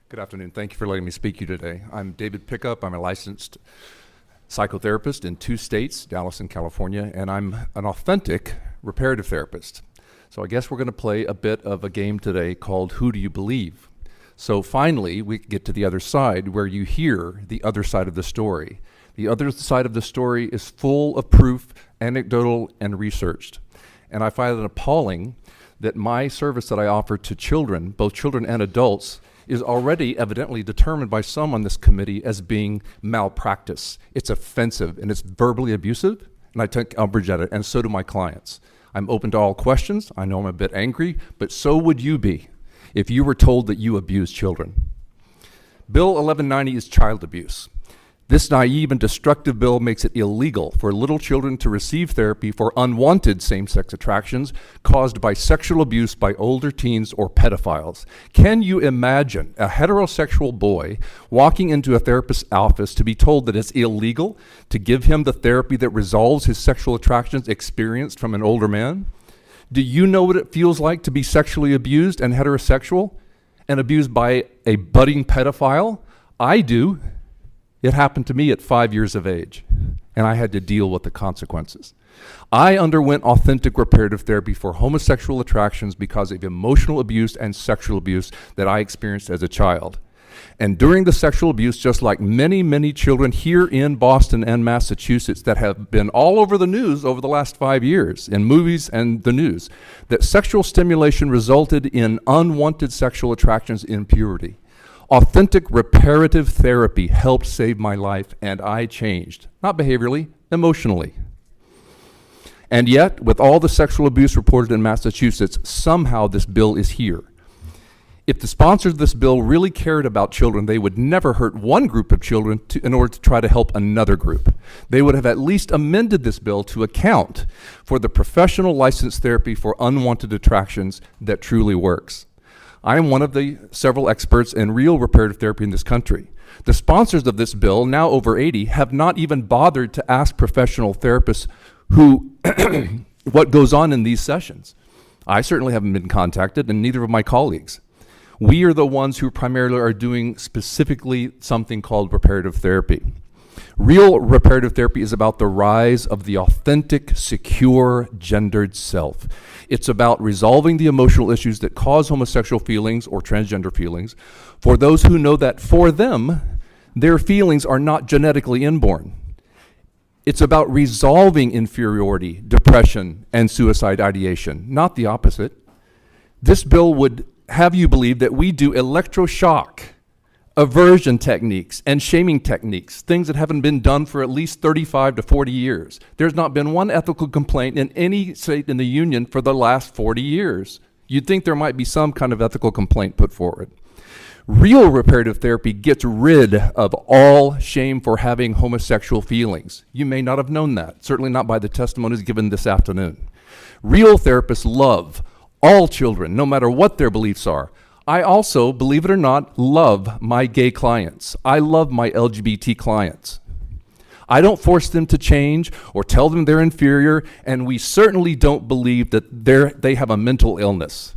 Good afternoon. Thank you for letting me speak to you today. I'm David Pickup. I'm a licensed psychotherapist in 2 states, Dallas and California, and I'm an authentic reparative therapist. So I guess we're going to play a bit of a game today called Who Do You Believe? So finally, we get to the other side where you hear the other side of the story. The other side of the story is full of proof, anecdotal, and researched. And I find it appalling that my service that I offer to children, both children and adults, is already evidently determined by some on this committee as being malpractice. It's offensive and it's verbally abusive, and I take umbrage at it, and so do my clients. I'm open to all questions. I know I'm a bit angry, but so would you be if you were told that you abuse children. Bill 1190 is child abuse. This naive and destructive bill makes it illegal for little children to receive therapy for unwanted same-sex attractions caused by sexual abuse by older teens or pedophiles. Can you imagine a heterosexual boy walking into a therapist's office to be told that it's illegal to give him the therapy that resolves his sexual attractions experienced from an older man? Do you know what it feels like to be sexually abused and heterosexual and abused by a budding pedophile? I do. It happened to me at 5 years of age, and I had to deal with the consequences. I underwent authentic reparative therapy for homosexual attractions because of emotional abuse and sexual abuse that I experienced as a child. And during the sexual abuse, just like many, many children here in Boston and Massachusetts that have been all over the news over the last 5 years, in movies and the news, that sexual stimulation resulted in unwanted sexual attractions in puberty. Authentic reparative therapy helped save my life, and I changed, not behaviorally, emotionally. And yet, with all the sexual abuse reported in Massachusetts, somehow this bill is here. If the sponsors of this bill really cared about children, they would never hurt one group of children in order to try to help another group. They would have at least amended this bill to account for the professional licensed therapy for unwanted attractions that truly works. I am one of the several experts in real reparative therapy in this country. The sponsors of this bill, now over 80, have not even bothered to ask professional therapists who what goes on in these sessions. I certainly haven't been contacted, and neither of my colleagues. We are the ones who primarily are doing specifically something called reparative therapy. Real reparative therapy is about the rise of the authentic, secure, gendered self. It's about resolving the emotional issues that cause homosexual feelings or transgender feelings for those who know that for them, their feelings are not genetically inborn. It's about resolving inferiority, depression, and suicide ideation, not the opposite. This bill would have you believe that we do electroshock, aversion techniques, and shaming techniques, things that haven't been done for at least 35 to 40 years. There's not been one ethical complaint in any state in the union for the last 40 years. You'd think there might be some kind of ethical complaint put forward. Real reparative therapy gets rid of all shame for having homosexual feelings. You may not have known that, certainly not by the testimonies given this afternoon. Real therapists love all children, no matter what their beliefs are. I also, believe it or not, love my gay clients. I love my LGBT clients. I don't force them to change or tell them they're inferior, and we certainly don't believe that they have a mental illness.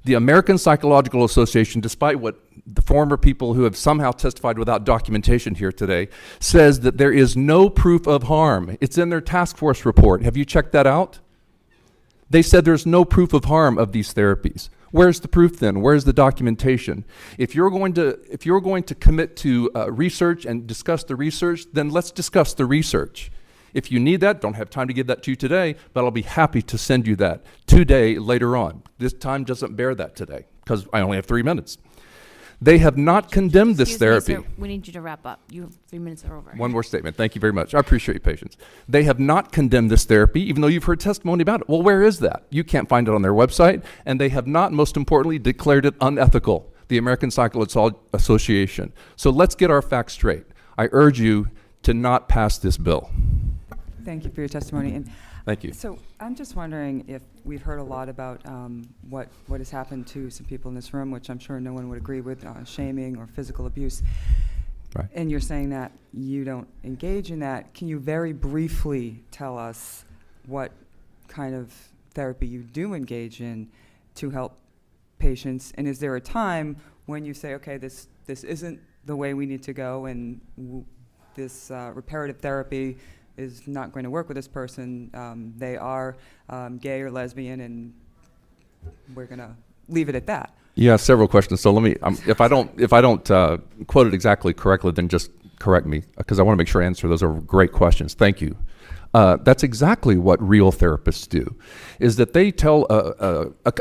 The American Psychological Association, despite what the former people who have somehow testified without documentation here today, says that there is no proof of harm. It's in their task force report. Have you checked that out? They said there's no proof of harm of these therapies. Where's the proof then? Where's the documentation? If you're going to commit to research and discuss the research, then let's discuss the research. If you need that, don't have time to give that to you today, but I'll be happy to send you that today later on. This time doesn't bear that today because I only have 3 minutes. They have not condemned this therapy. Me, sir, we need you to wrap up. You have 3 minutes are over. One more statement. Thank you very much. I appreciate your patience. They have not condemned this therapy, even though you've heard testimony about it. Well, where is that? You can't find it on their website, and they have not, most importantly, declared it unethical, the American Psychological Association. So let's get our facts straight. I urge you to not pass this bill. Thank you for your testimony. And thank you. So I'm just wondering if we've heard a lot about what has happened to some people in this room, which I'm sure no one would agree with, shaming or physical abuse. Right. And you're saying that you don't engage in that. Can you very briefly tell us what kind of therapy you do engage in to help patients? And is there a time when you say, okay, this isn't the way we need to go, and this reparative therapy is not going to work with this person? They are gay or lesbian, and we're going to leave it at that. Yeah, several questions. So let me, if I don't quote it exactly correctly, then just correct me, because I want to make sure I answer. Those are great questions. Thank you. That's exactly what real therapists do, is that they tell,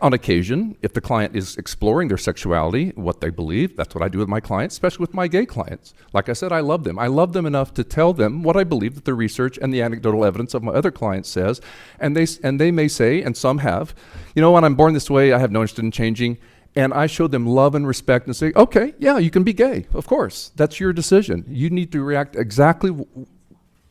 on occasion, if the client is exploring their sexuality, what they believe. That's what I do with my clients, especially with my gay clients. Like I said, I love them. I love them enough to tell them what I believe that the research and the anecdotal evidence of my other clients says. And they may say, and some have, you know, when I'm born this way, I have no interest in changing. And I show them love and respect and say, okay, yeah, you can be gay. Of course, that's your decision. You need to react exactly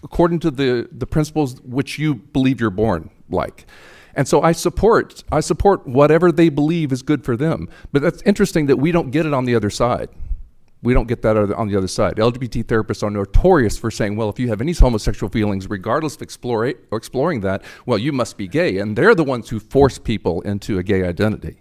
according to the principles which you believe you're born like. And so I support whatever they believe is good for them. But that's interesting that we don't get it on the other side. We don't get that on the other side. LGBT therapists are notorious for saying, well, if you have any homosexual feelings, regardless of exploring that, well, you must be gay. And they're the ones who force people into a gay identity.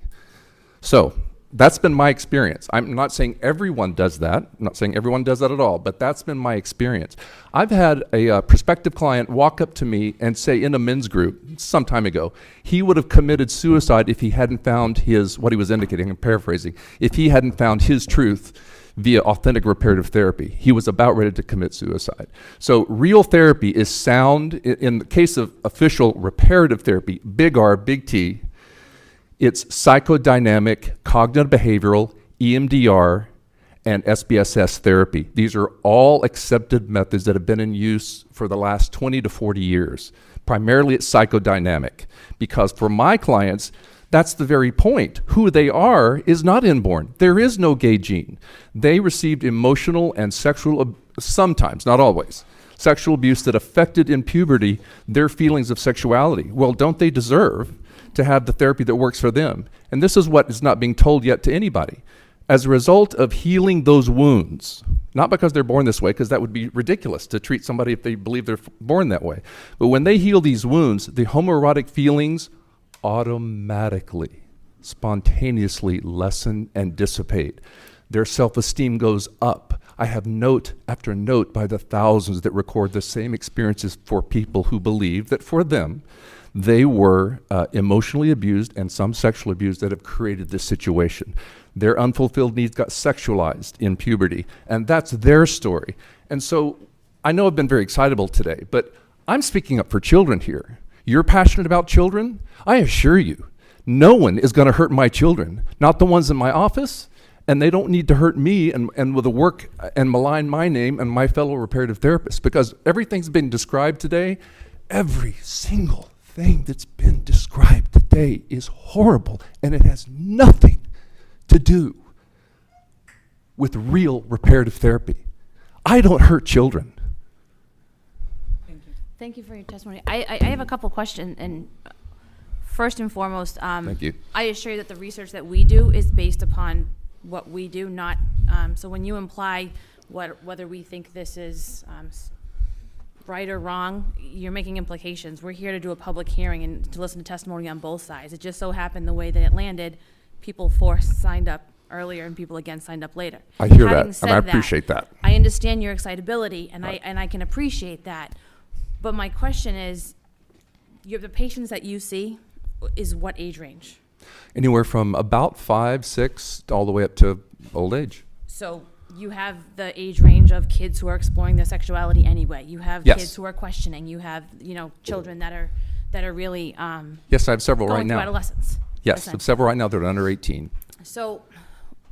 So that's been my experience. I'm not saying everyone does that. I'm not saying everyone does that at all, but that's been my experience. I've had a prospective client walk up to me and say in a men's group some time ago, he would have committed suicide if he hadn't found what he was indicating, I'm paraphrasing, if he hadn't found his truth via authentic reparative therapy. He was about ready to commit suicide. So real therapy is sound. In the case of official reparative therapy, big R, big T, it's psychodynamic, cognitive behavioral, EMDR, and SBSS therapy. These are all accepted methods that have been in use for the last 20 to 40 years. Primarily it's psychodynamic, because for my clients, that's the very point. Who they are is not inborn. There is no gay gene. They received emotional and sexual, sometimes, not always, sexual abuse that affected in puberty their feelings of sexuality. Well, don't they deserve to have the therapy that works for them? And this is what is not being told yet to anybody. As a result of healing those wounds, not because they're born this way, because that would be ridiculous to treat somebody if they believe they're born that way. But when they heal these wounds, the homoerotic feelings automatically, spontaneously lessen and dissipate. Their self-esteem goes up. I have note after note by the thousands that record the same experiences for people who believe that for them, they were emotionally abused and some sexually abused that have created this situation. Their unfulfilled needs got sexualized in puberty, and that's their story. And so I know I've been very excitable today, but I'm speaking up for children here. You're passionate about children? I assure you, no one is going to hurt my children, not the ones in my office, and they don't need to hurt me and with the work and malign my name and my fellow reparative therapists, because everything's been described today. Every single thing that's been described today is horrible, and it has nothing to do with real reparative therapy. I don't hurt children. Thank you for your testimony. I have a couple questions, and first and foremost, Thank you. I assure you that the research that we do is based upon what we do, not, so when you imply whether we think this is right or wrong, you're making implications. We're here to do a public hearing and to listen to testimony on both sides. It just so happened the way that it landed, people signed up earlier and people again signed up later. I hear Having that, said and I appreciate that. I understand your excitability, and Right. I can appreciate that. But my question is, the patients that you see is what age range? Anywhere from about 5, 6, all the way up to old age. So you have the age range of kids who are exploring their sexuality anyway. You have Yes. kids who are questioning. You have, children that are really Yes, I have several right going through now. adolescence. Yes, I have essentially. several right now that are under 18. So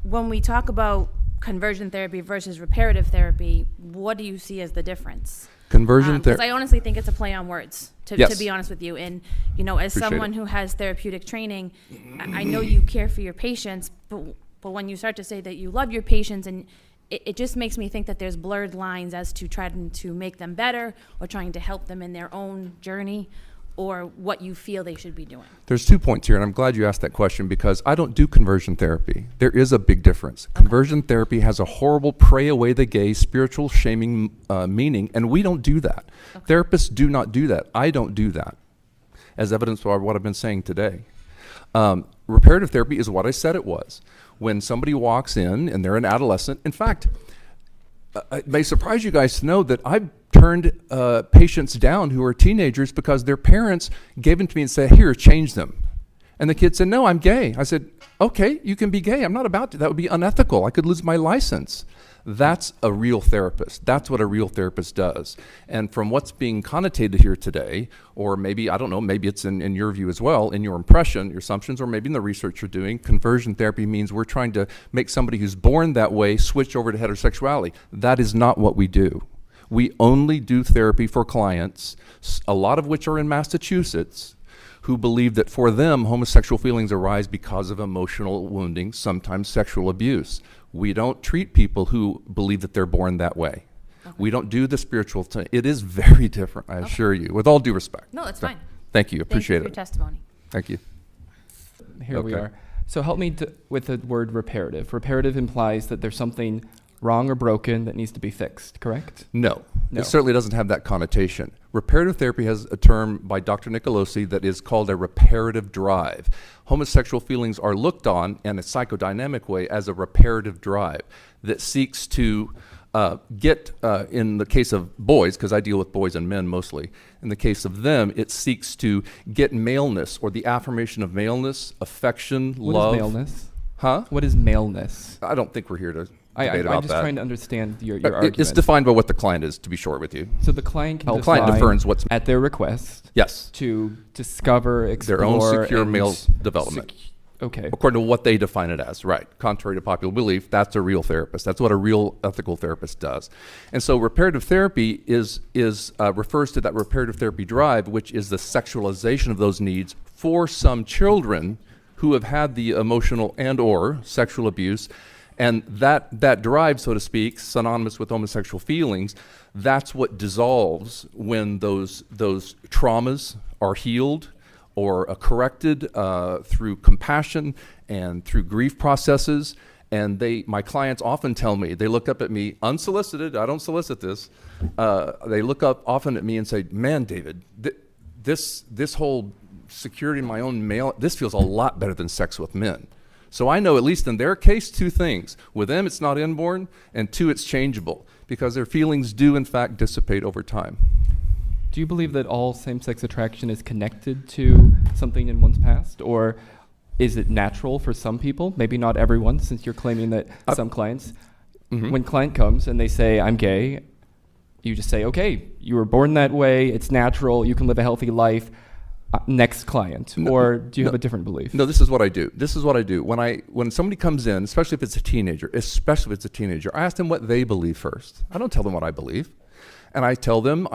when we talk about conversion therapy versus reparative therapy, what do you see as the difference? Conversion Because therapy. I honestly think it's a play on words, to Yes. be honest with you. And, as Appreciate someone it. who has therapeutic training, I know you care for your patients, but when you start to say that you love your patients, and it just makes me think that there's blurred lines as to trying to make them better or trying to help them in their own journey, or what you feel they should be doing. There's 2 points here, and I'm glad you asked that question, because I don't do conversion therapy. There is a big difference. Conversion therapy has a horrible pray away the gay, spiritual shaming meaning, and we don't do that. Therapists do not do that. I don't do that, as evidenced by what I've been saying today. Reparative therapy is what I said it was. When somebody walks in and they're an adolescent, in fact, it may surprise you guys to know that I've turned patients down who are teenagers because their parents gave them to me and said, here, change them. And the kid said, no, I'm gay. I said, okay, you can be gay. I'm not about to. That would be unethical. I could lose my license. That's a real therapist. That's what a real therapist does. And from what's being connotated here today, or maybe, I don't know, maybe it's in your view as well, in your impression, your assumptions, or maybe in the research you're doing, conversion therapy means we're trying to make somebody who's born that way switch over to heterosexuality. That is not what we do. We only do therapy for clients, a lot of which are in Massachusetts, who believe that for them, homosexual feelings arise because of emotional wounding, sometimes sexual abuse. We don't treat people who believe that they're born that way. Okay. We don't do the spiritual thing. It is very different, I assure you, with all due respect. No, that's So, fine. Thank you, appreciate Thank you for your it. testimony. Thank you. Here we Okay. are. So help me with the word reparative. Reparative implies that there's something wrong or broken that needs to be fixed, correct? No, No. it certainly doesn't have that connotation. Reparative therapy has a term by Dr. Nicolosi that is called a reparative drive. Homosexual feelings are looked on in a psychodynamic way as a reparative drive that seeks to get, in the case of boys, because I deal with boys and men mostly, in the case of them, it seeks to get maleness or the affirmation of maleness, affection, love. What is maleness? Huh? What is maleness? I don't think we're here to I'm debate about just that. trying to understand your It's argument. defined by what the client is, to be short with you. So the client can The client decide defines what's at their request yes, to discover, explore, their own secure and male development. Okay. According to what they define it as, right? Contrary to popular belief, that's a real therapist. That's what a real ethical therapist does. And so reparative therapy refers to that reparative therapy drive, which is the sexualization of those needs for some children who have had the emotional and or sexual abuse. And that drive, so to speak, synonymous with homosexual feelings, that's what dissolves when those traumas are healed or corrected through compassion and through grief processes. And my clients often tell me, they look up at me unsolicited, I don't solicit this, they look up often at me and say, man, David, this whole security in my own male, this feels a lot better than sex with men. So I know, at least in their case, two things. With them, it's not inborn, and two, it's changeable, because their feelings do, in fact, dissipate over time. Do you believe that all same-sex attraction is connected to something in one's past, or is it natural for some people? Maybe not everyone, since you're claiming that some clients. Mhm. When client comes and they say, I'm gay, you just say, okay, you were born that way, it's natural, you can live a healthy life. Next client, or do you have a different belief? No, this is what I do. When somebody comes in, especially if it's a teenager, I ask them what they believe first. I don't tell them what I believe. And I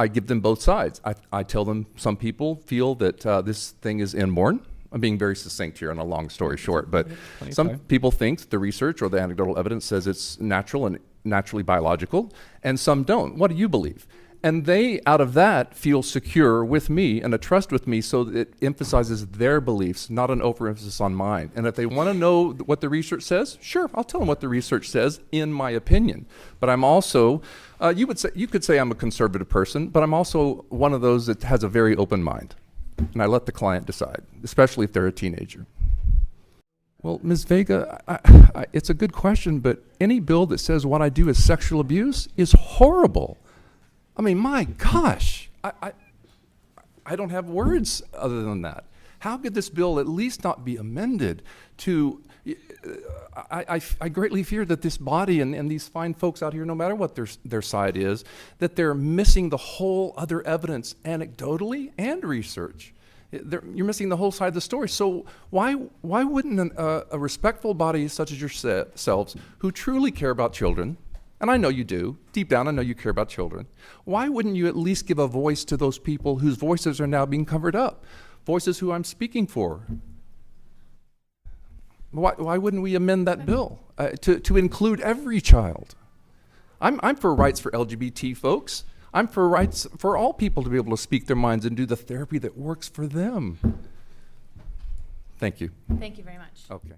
give them both sides. I tell them some people feel that this thing is inborn. I'm being very succinct here on a long story short, but some people think the research or the anecdotal evidence says it's natural and naturally biological, and some don't. What do you believe? And they, out of that, feel secure with me and a trust with me, so that it emphasizes their beliefs, not an overemphasis on mine. And if they want to know what the research says, sure, I'll tell them what the research says, in my opinion. But I'm also, you could say I'm a conservative person, but I'm also one of those that has a very open mind. And I let the client decide, especially if they're a teenager. Well, Ms. Vega, it's a good question, but any bill that says what I do is sexual abuse is horrible. I mean, my gosh, I don't have words other than that. How could this bill at least not be amended to, I greatly fear that this body and these fine folks out here, no matter what their side is, that they're missing the whole other evidence anecdotally and research. You're missing the whole side of the story. So why wouldn't a respectful body such as yourselves, who truly care about children, and I know you do, deep down I know you care about children, why wouldn't you at least give a voice to those people whose voices are now being covered up? Voices who I'm speaking for. Why wouldn't we amend that bill to include every child? I'm for rights for LGBT folks. I'm for rights for all people to be able to speak their minds and do the therapy that works for them. Thank you. Thank you very much. Okay.